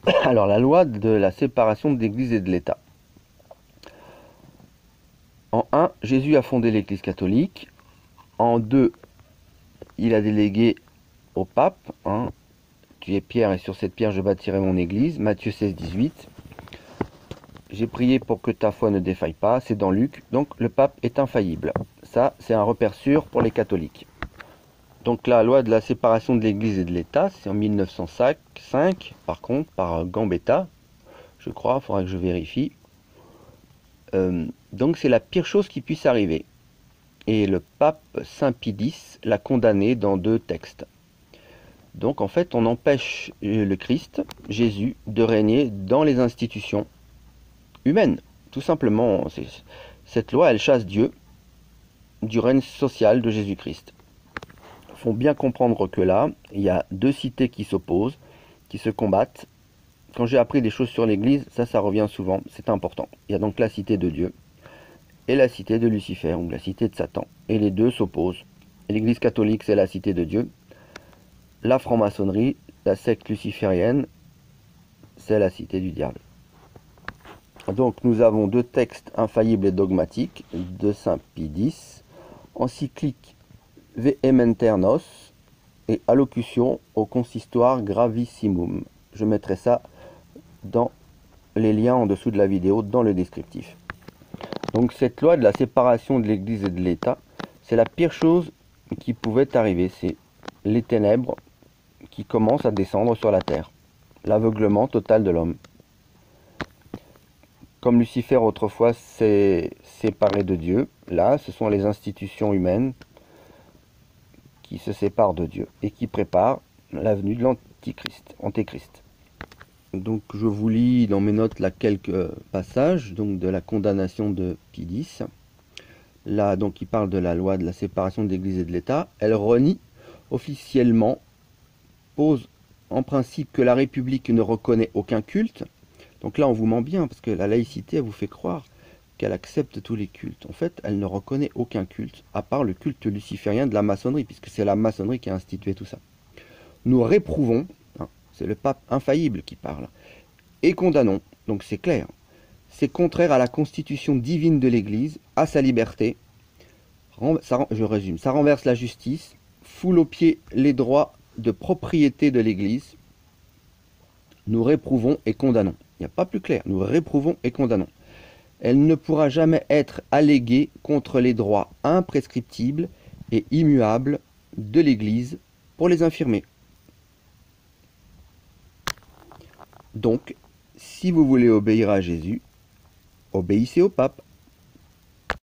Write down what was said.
Alors, la loi de la séparation de l'Église et de l'État. En un, Jésus a fondé l'Église catholique. En deux, il a délégué au pape, hein, tu es Pierre et sur cette pierre je bâtirai mon église, Matthieu 16, 18. J'ai prié pour que ta foi ne défaille pas, c'est dans Luc, donc le pape est infaillible. Ça, c'est un repère sûr pour les catholiques. Donc la loi de la séparation de l'église et de l'État, c'est en 1905, par contre, par Gambetta, je crois, il faudra que je vérifie. Donc c'est la pire chose qui puisse arriver. Et le pape Saint Pie X l'a condamné dans deux textes. Donc en fait, on empêche le Christ, Jésus, de régner dans les institutions humaines. Tout simplement, cette loi, elle chasse Dieu du règne social de Jésus-Christ. Il faut bien comprendre que là, il y a deux cités qui s'opposent, qui se combattent. Quand j'ai appris des choses sur l'Église, ça revient souvent, c'est important. Il y a donc la cité de Dieu et la cité de Lucifer, ou la cité de Satan. Et les deux s'opposent. L'Église catholique, c'est la cité de Dieu. La franc-maçonnerie, la secte luciférienne, c'est la cité du diable. Donc nous avons deux textes infaillibles et dogmatiques de Saint Pie X, encyclique Vehementer Nos et allocution au consistoire Gravissimum. Je mettrai ça dans les liens en dessous de la vidéo dans le descriptif. Donc cette loi de la séparation de l'Église et de l'État, c'est la pire chose qui pouvait arriver. C'est les ténèbres qui commencent à descendre sur la terre. L'aveuglement total de l'homme. Comme Lucifer autrefois s'est séparé de Dieu, là ce sont les institutions humaines qui se séparent de Dieu et qui préparent l'avenue de l'Antéchrist. Donc je vous lis dans mes notes là quelques passages donc de la condamnation de Pie X. Là donc il parle de la loi de la séparation de l'Église et de l'État. Elle renie officiellement, pose en principe que la République ne reconnaît aucun culte. Donc là on vous ment bien parce que la laïcité elle vous fait croire qu'elle accepte tous les cultes. En fait, elle ne reconnaît aucun culte, à part le culte luciférien de la maçonnerie, puisque c'est la maçonnerie qui a institué tout ça. Nous réprouvons, hein, c'est le pape infaillible qui parle, et condamnons, donc c'est clair, c'est contraire à la constitution divine de l'Église, à sa liberté, je résume, ça renverse la justice, foule aux pieds les droits de propriété de l'Église, nous réprouvons et condamnons. Il n'y a pas plus clair, nous réprouvons et condamnons. Elle ne pourra jamais être alléguée contre les droits imprescriptibles et immuables de l'Église pour les infirmer. Donc, si vous voulez obéir à Jésus, obéissez au pape.